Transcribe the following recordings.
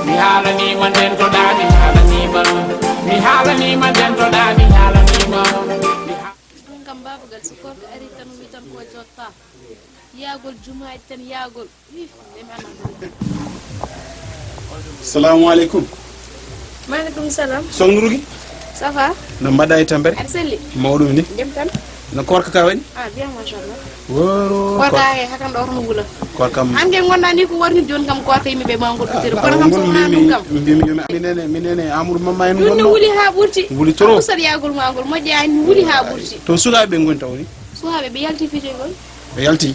mi haalanima nden to ɗa mi haalanima mi haalanima nden to ɗa mi haalanima ɗum kam babagal so korko ari tan wi tan ko jotta yaagol jumaji tan yaagol ɗemi anandude. Assalamu alaikum. Maaleykum salam. Songrugi? Ça va? No mbaɗɗa e tampere? Aɗa selli? Mawɗum ni? Jam tan? No korka ka waɗi? Ah bien machallah. Woro Korka e hakan ɗo hono wula. Korka an ke gonɗa ni ko warni joni kam korka yimɓeɓe ma goɗɗotiri kono kam sohna ɗum kam mbimi minene Amadou Mamma en ɗum ne wuli ha ɓurti wuli trop usat yagol magol moƴƴani wuli ha ɓurti to sukaɓe goni tawni sukaɓe ɓe yalti fitegol ɓe yalti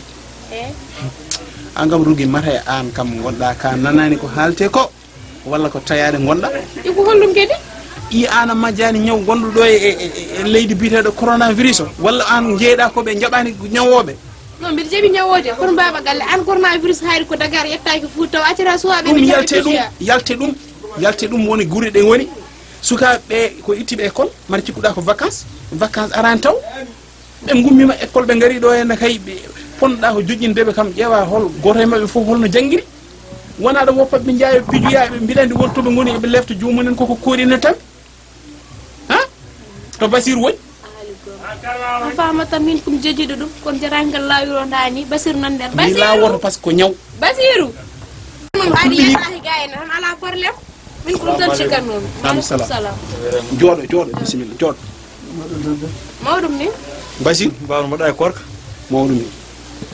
an kam rugi mata e an kam gonɗa ka nanani ko haalte ko walla ko tayade gonɗa iko hollum kedi i an a majjani ñaw gonɗuɗo e leydi biteɗo coronavirus o walla an jeeɗa koɓe jaɓani ñawoɓe non mbiɗa jaɓi ñawode kono baba galle an coronavirus hayri ko Dakar yettaki Fouta taw accata sukaɓe ɗum yalte ɗum woni guure ɗe woni sukaɓe ko ittiɓe école mara cikkuɗa ko vacance arani taw ɓe gummima école ɓe gari ɗo henna kay ponnoɗa ko joƴƴindeɓe kam ƴeewa hol goto e mabɓe foof holno janggiri wona ɗo woppat ɓe jaawi pijoyaɓe mbiɗandi wontoɓe goni eɓe lefta jomumen koko koɗine tan ha to Basir woni on famata min komi jejiɗo ɗum kono jaragal lawiro dani Basiru nan nder mi lawoto par ce que ko ñaw Basiru ɗum haɗi yettaki ga ene tan ala probléme min ko ɗum tan cikkannomi aleykum salam jooɗo bisimilla jooɗo mawɗum ni Basir mbawno mbaɗa e korka mawɗum ni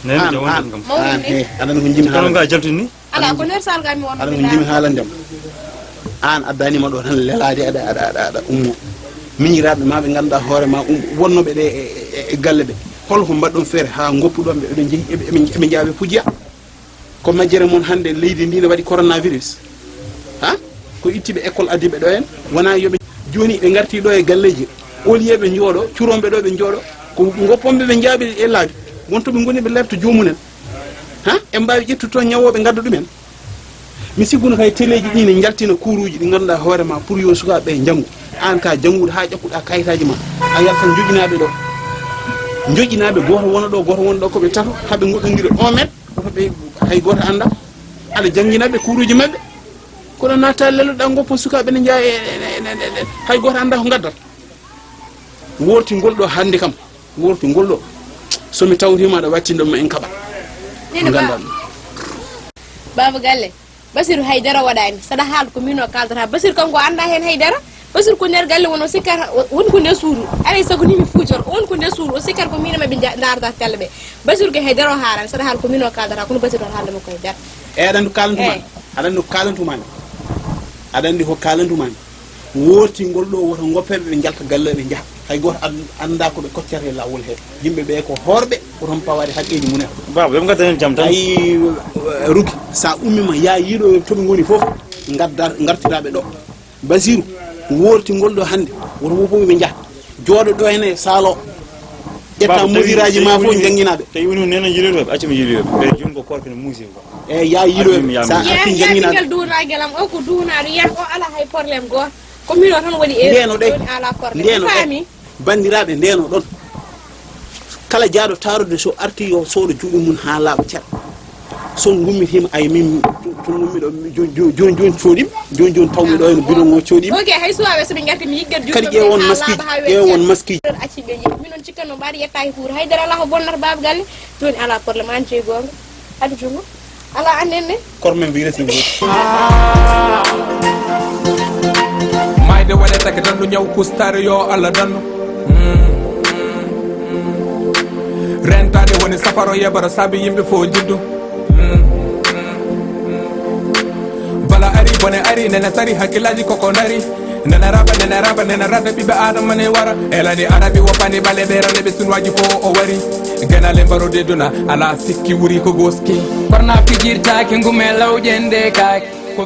nene jawonɗen kam mawɗum ni aɗana ko jimi kala nga jaltini ala ko nder sal gami wonno aɗana ko jimi haalandema an addanima ɗo tan lelade aɗa ummo miñiraɓe ma ɓe ganduɗa hoore ma wonnoɓe ɗe e galle ɓe holko mbaɗɗon feere ha goppuɗon ɓe ɓeɗon jeehi eɓe jaaɓe pujiya ko majjere moon hande leydi ndi ne waɗi coronavirus ha ko ittiɓe école adiɓe ɗo en wona yoɓe joni ɓe garti ɗo e galleji au lieu ɓe jooɗo curoɓe ɗo ɓe jooɗo ko gopponɓe ɓe jaaɓe e laabi wontoɓe goni ɓe lefta jomumen ha en mbawi ƴettu toon ñawoɓe gadda ɗumen mi sigguno kay téléji ɗi ne jaltina couruji ɗi ganduɗa hoore ma pour yo sukaɓe janggu an ka janggude ha ƴakkuɗa kayitaji ma a yaltan joƴinaɓe ɗo joƴinaɓe goto wona ɗo goto wona ɗo koɓe tato haɓe goɗɗodira 1 mètre koɓe hay goto anda aɗa jangguinaɓe couruji mabɓe kono natta lelloɗa goppo sukaɓe ne jaa hay goto anda ko gaddata worti ngol ɗo hande kam worti ngol ɗo somi tawtima aɗa wattinɗoma en kaɓa gandan baba galle Basiru haydara waɗani saɗa haal ko min o kaldata Basiru kanko anda hen haydara Basiru ko nder galle won o sikkata won ko nde suuru alay sago ni mi fuujor won ko nde suuru o sikkata ko min maɓe darata telle ɓe Basiru ko haydara o haalani saɗa haal ko min o kaldata kono Basiru o haaldema koye nder aɗa andi ko kalantumani aɗa andi ko kalantumani worti ngol ɗo woto goppeɓe ɓe jalta galle ɓe jaaha hay goto anda koɓe koccata e lawol he yimɓe ɓe ko hoorɓe oton pawade haqqeji munen baba ɓe gadda hen jaam tan ayi ruki sa ummima ya yiiɗo toɓe goni foof gartiraɓe ɗo Basiru worti ngol ɗo hande woto wofoɓe ɓe jaaha jooɗo ɗo hene saalo ƴetta mesure aji ma fof jangguinaɓe tawi woni nene yiiloɓe accumi yiiloɓe ɓe joni ko korka ne muusi ko eyyi ya yiiloɓe sa arti jangguinaɓe yaɓingal duunaguelam o ko duunaɗo yan o ala hay probléme goto commune o tan waɗi ndeno ɗe ala ndeno ɗe bandiraɓe ndeno ɗon kala jaaɗo tarude so arti yo soodo juuɗe mum ha laaɓa ceer so gummitima ay min to gummiɗo joni coɗim joni tawmi ɗo eno bidon o coɗim ok hay suwaɓe soɓe garti mi yiggat kadi ƴewon masque acci ɓe jeeyi minon cikkanno mbaɗa yettaki fuura haydara ala ko bonnata baba galle joni ala probléme an jeeyi gonga adi jungo ala annenne kormen wirati mayde waɗetake tan ɗo ñaw kustare yo Allah danno rentade woni safaro yebara saabi yimɓe fo jiddu bala ari bone ari nene sari hakkillaji koko dari nene raba ɓiɓe adama ne wara elani arabi woppani ɓale ɓe rane ɓe sunwaji fo o wari genale mbarode duna ala sikki wuri ko goski korna fijirtaki ngume lawƴende kake ko